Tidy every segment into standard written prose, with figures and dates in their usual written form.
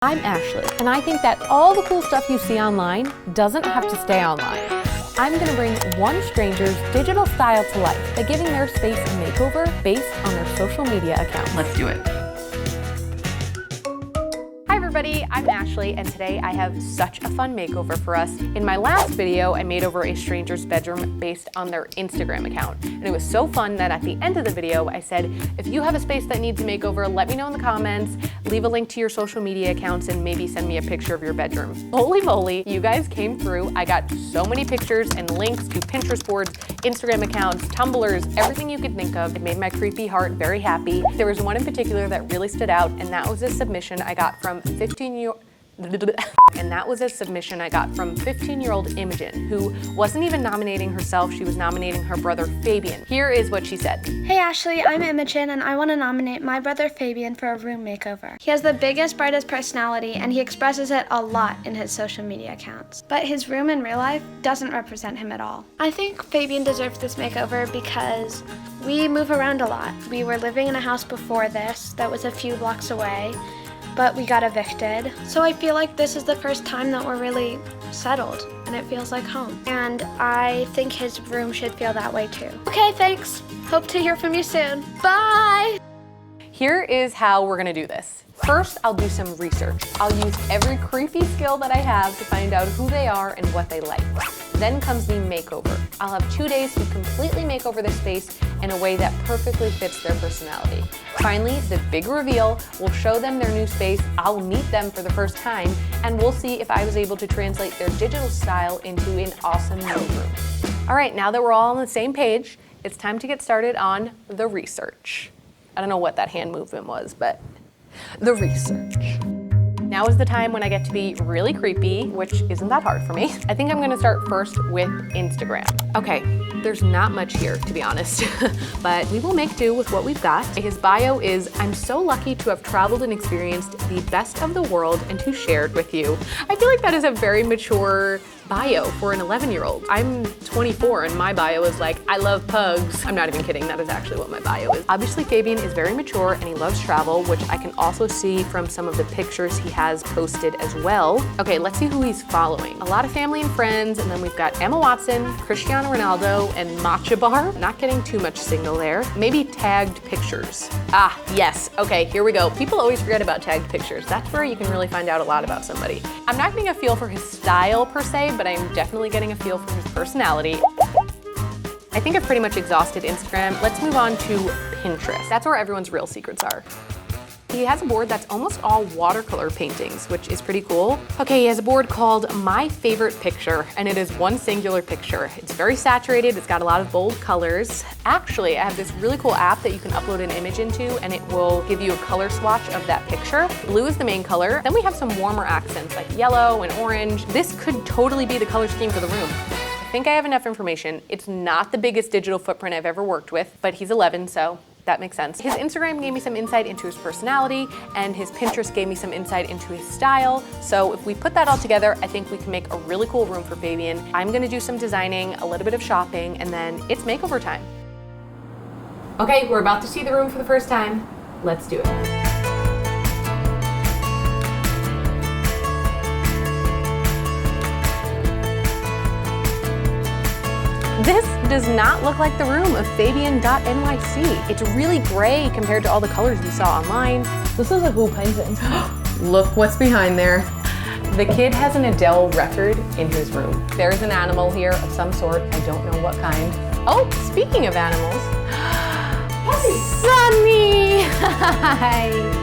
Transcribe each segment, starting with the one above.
I'm Ashley, and I think that all the cool stuff you see online doesn't have to stay online. I'm gonna bring one stranger's digital style to life by giving their space a makeover based on their social media account. Let's do it. Hi everybody, I'm Ashley, and today I have such a fun makeover for us. In my last video, I made over a stranger's bedroom based on their Instagram account. And it was so fun that at the end of the video, I said, if you have a space that needs a makeover, let me know in the comments, leave a link to your social media accounts, and maybe send me a picture of your bedroom. Holy moly, you guys came through. I got so many pictures and links to Pinterest boards, Instagram accounts, Tumblrs, everything you could think of. It made my creepy heart very happy. There was one in particular that really stood out, and that was a submission I got from 15-year-old Ingen, who wasn't even nominating herself, she was nominating her brother Fabian. Here is what she said. Hey Ashley, I'm Imogen and I want to nominate my brother Fabian for a room makeover. He has the biggest, brightest personality and he expresses it a lot in his social media accounts. But his room in real life doesn't represent him at all. I think Fabian deserves this makeover because we move around a lot. We were living in a house before this that was a few blocks away, but we got evicted. So I feel like this is the first time that we're really settled and it feels like home. And I think his room should feel that way too. Okay, thanks. Hope to hear from you soon. Bye! Here is how we're gonna do this. First, I'll do some research. I'll use every creepy skill that I have to find out who they are and what they like. Then comes the makeover. I'll have 2 days to completely make over the space in a way that perfectly fits their personality. Finally, the big reveal. We'll show them their new space, I'll meet them for the first time, and we'll see if I was able to translate their digital style into an awesome new room. All right, now that we're all on the same page, it's time to get started on the research. I don't know what that hand movement was, but the research. Now is the time when I get to be really creepy, which isn't that hard for me. I think I'm gonna start first with Instagram. Okay, there's not much here, to be honest, but we will make do with what we've got. His bio is, I'm so lucky to have traveled and experienced the best of the world and to share it with you. I feel like that is a very mature bio for an 11-year-old. I'm 24 and my bio is like, I love pugs. I'm not even kidding, that is actually what my bio is. Obviously Fabian is very mature and he loves travel, which I can also see from some of the pictures he has posted as well. Okay, let's see who he's following. A lot of family and friends, and then we've got Emma Watson, Cristiano Ronaldo, and Matcha Bar. Not getting too much signal there. Maybe tagged pictures. Ah, yes, okay, here we go. People always forget about tagged pictures. That's where you can really find out a lot about somebody. I'm not getting a feel for his style per se, but I'm definitely getting a feel for his personality. I think I've pretty much exhausted Instagram. Let's move on to Pinterest. That's where everyone's real secrets are. He has a board that's almost all watercolor paintings, which is pretty cool. Okay, he has a board called My Favorite Picture, and it is one singular picture. It's very saturated, it's got a lot of bold colors. Actually, I have this really cool app that you can upload an image into, and it will give you a color swatch of that picture. Blue is the main color. Then we have some warmer accents like yellow and orange. This could totally be the color scheme for the room. I think I have enough information. It's not the biggest digital footprint I've ever worked with, but he's 11, so that makes sense. His Instagram gave me some insight into his personality, and his Pinterest gave me some insight into his style. So if we put that all together, I think we can make a really cool room for Fabian. I'm gonna do some designing, a little bit of shopping, and then it's makeover time. Okay, we're about to see the room for the first time. Let's do it. This does not look like the room of Fabian.nyc. It's really gray compared to all the colors we saw online. This is a cool painting. Look what's behind there. The kid has an Adele record in his room. There's an animal here of some sort. I don't know what kind. Oh, speaking of animals. Sunny! Hi!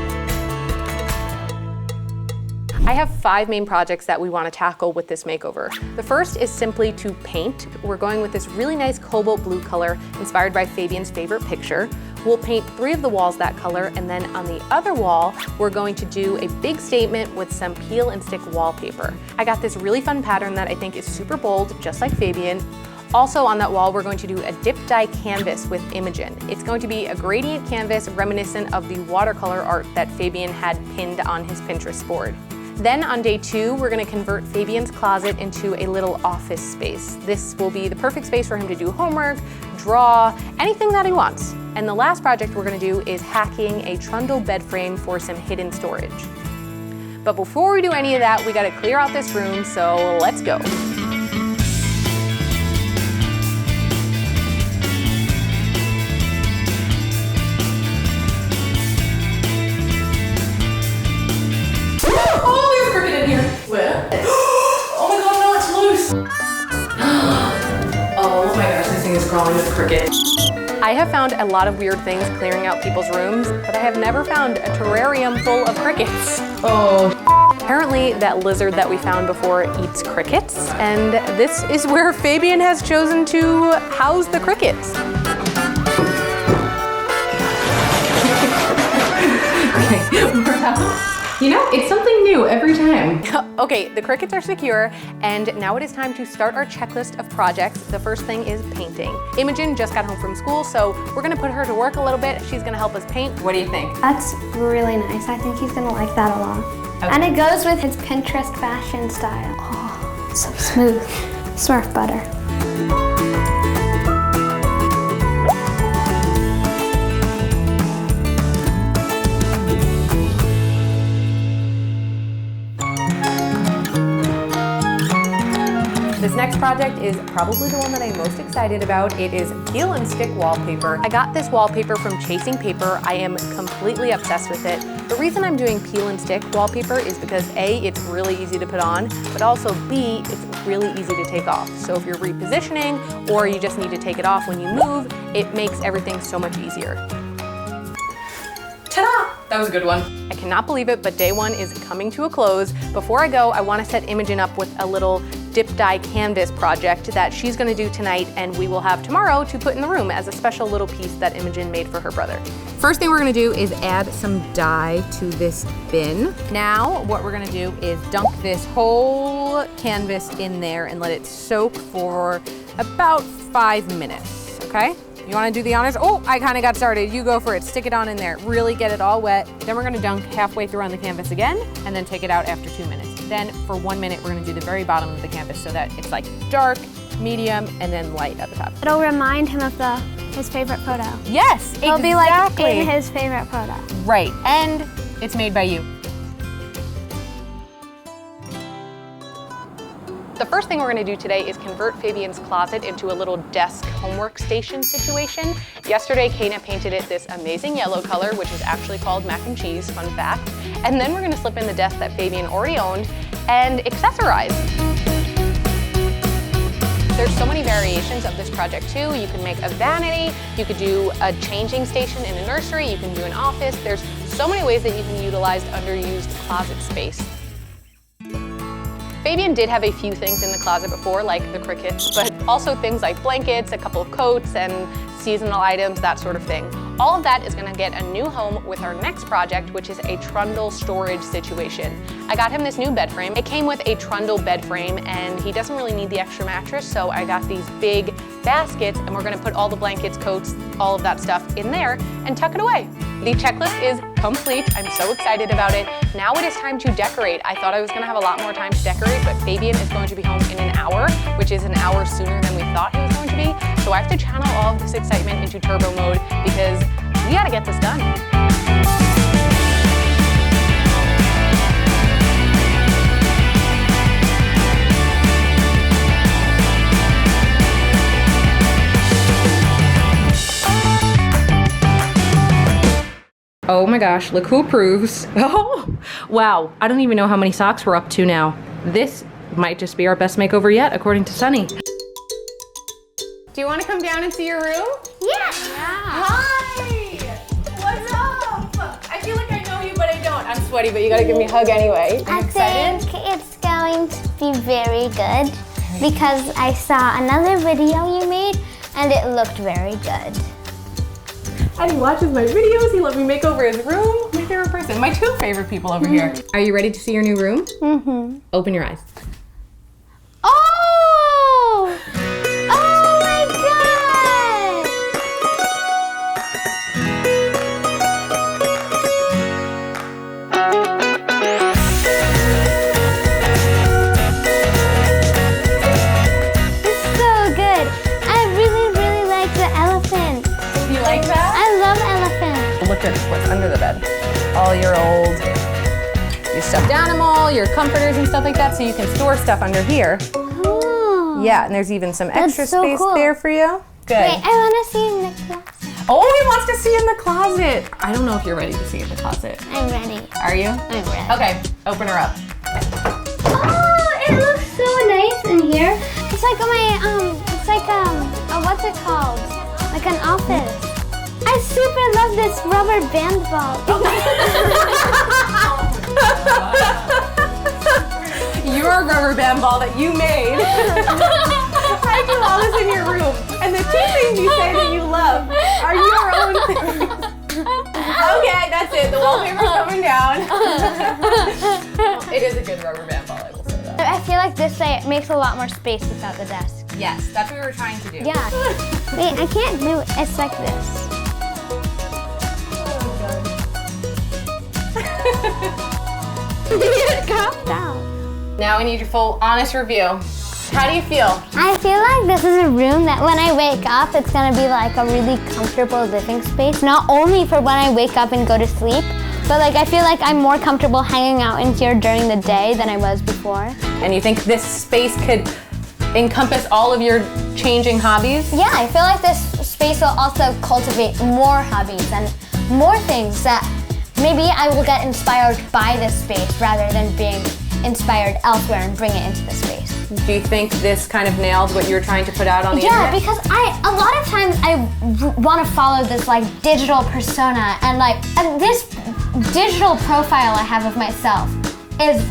I have 5 main projects that we want to tackle with this makeover. The first is simply to paint. We're going with this really nice cobalt blue color inspired by Fabian's favorite picture. We'll paint 3 of the walls that color, and then on the other wall, we're going to do a big statement with some peel and stick wallpaper. I got this really fun pattern that I think is super bold, just like Fabian. Also on that wall, we're going to do a dip dye canvas with Imogen. It's going to be a gradient canvas reminiscent of the watercolor art that Fabian had pinned on his Pinterest board. Then on day 2, we're gonna convert Fabian's closet into a little office space. This will be the perfect space for him to do homework, draw, anything that he wants. And the last project we're gonna do is hacking a trundle bed frame for some hidden storage. But before we do any of that, we gotta clear out this room, so let's go. Oh, there's a cricket in here. Where? Oh my god, no, it's loose. Oh my gosh, this thing is crawling with a cricket. I have found a lot of weird things clearing out people's rooms, but I have never found a terrarium full of crickets. Oh. Apparently, that lizard that we found before eats crickets, and this is where Fabian has chosen to house the crickets. Okay, we're out. You know, it's something new every time. Okay, the crickets are secure, and now it is time to start our checklist of projects. The first thing is painting. Imogen just got home from school, so we're gonna put her to work a little bit. She's gonna help us paint. What do you think? That's really nice. I think he's gonna like that a lot. Okay. And it goes with his Pinterest fashion style. Oh, so smooth. Smurf butter. This next project is probably the one that I'm most excited about. It is peel and stick wallpaper. I got this wallpaper from Chasing Paper. I am completely obsessed with it. The reason I'm doing peel and stick wallpaper is because A, it's really easy to put on, but also B, it's really easy to take off. So if you're repositioning or you just need to take it off when you move, it makes everything so much easier. Ta-da! That was a good one. I cannot believe it, but day one is coming to a close. Before I go, I want to set Imogen up with a little dip dye canvas project that she's going to do tonight, and we will have tomorrow to put in the room as a special little piece that Imogen made for her brother. First thing we're going to do is add some dye to this bin. Now what we're going to do is dunk this whole canvas in there and let it soak for about 5 minutes, okay? You wanna do the honors? Oh, I kinda got started. You go for it. Stick it on in there. Really get it all wet. Then we're gonna dunk halfway through on the canvas again, and then take it out after 2 minutes. Then for 1 minute, we're gonna do the very bottom of the canvas so that it's like dark, medium, and then light at the top. It'll remind him of his favorite photo. Yes, exactly. It'll be like in his favorite photo. Right, and it's made by you. The first thing we're gonna do today is convert Fabian's closet into a little desk homework station situation. Yesterday, Kana painted it this amazing yellow color, which is actually called mac and cheese, fun fact. And then we're gonna slip in the desk that Fabian already owned and accessorize. There's so many variations of this project too. You can make a vanity, you could do a changing station in a nursery, you can do an office. There's so many ways that you can utilize underused closet space. Fabian did have a few things in the closet before, like the crickets, but also things like blankets, a couple of coats, and seasonal items, that sort of thing. All of that is gonna get a new home with our next project, which is a trundle storage situation. I got him this new bed frame. It came with a trundle bed frame, and he doesn't really need the extra mattress, so I got these big baskets, and we're gonna put all the blankets, coats, all of that stuff in there and tuck it away. The checklist is complete. I'm so excited about it. Now it is time to decorate. I thought I was gonna have a lot more time to decorate, but Fabian is going to be home in an hour, which is an hour sooner than we thought he was going to be. So I have to channel all of this excitement into turbo mode because we gotta get this done. Oh my gosh, look who approves. Oh, wow. I don't even know how many socks we're up to now. This might just be our best makeover yet, according to Sunny. Do you want to come down and see your room? Yeah. Hi. What's up? I feel like I know you, but I don't. I'm sweaty, but you gotta give me a hug anyway. I think it's going to be very good because I saw another video you made and it looked very good. And he watches my videos, he let me make over his room. My favorite person, my two favorite people over here. Are you ready to see your new room? Mm-hmm. Open your eyes. Oh! Oh my god! It's so good. I really, really like the elephant. You like that? I love elephants. Look at what's under the bed. All your old, you stuffed animal, your comforters and stuff like that, so you can store stuff under here. Oh. Yeah, and there's even some extra so space cool. there for you. Good. Wait, I want to see in the closet. Oh, he wants to see in the closet. I don't know if you're ready to see in the closet. I'm ready. Are you? I'm ready. Okay, open her up. Oh, it looks so nice in here. It's like what's it called? Like an office. I super love this rubber band ball. Your rubber band ball that you made. I do all this in your room. And the two things you say that you love are your own things. Okay, that's it. The wallpaper's coming down. It is a good rubber band ball, I will say that. I feel like this way it makes a lot more space without the desk. Yes, that's what we were trying to do. Yeah. Wait, I can't do it. It's like this. It comes out. Now we need your full, honest review. How do you feel? I feel like this is a room that when I wake up, it's gonna be like a really comfortable living space. Not only for when I wake up and go to sleep, but like I feel like I'm more comfortable hanging out in here during the day than I was before. And you think this space could encompass all of your changing hobbies? Yeah, I feel like this space will also cultivate more hobbies and more things that maybe I will get inspired by this space rather than being inspired elsewhere and bring it into the space. Do you think this kind of nailed what you were trying to put out on the internet? Yeah, because a lot of times I want to follow this like digital persona and this digital profile I have of myself is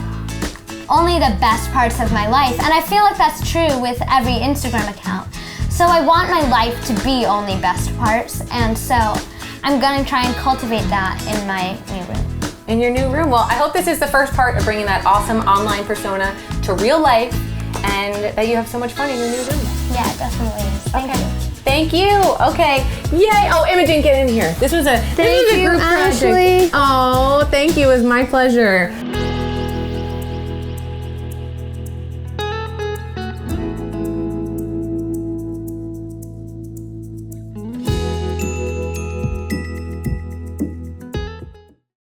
only the best parts of my life, and I feel like that's true with every Instagram account. So I want my life to be only best parts, and so I'm gonna try and cultivate that in my new room. In your new room. Well, I hope this is the first part of bringing that awesome online persona to real life and that you have so much fun in your new room. Yeah, it definitely is. Thank you. Thank you. Okay. Yay. Oh, Imogen, get in here. This was a group project. Ashley. Oh, thank you. It was my pleasure.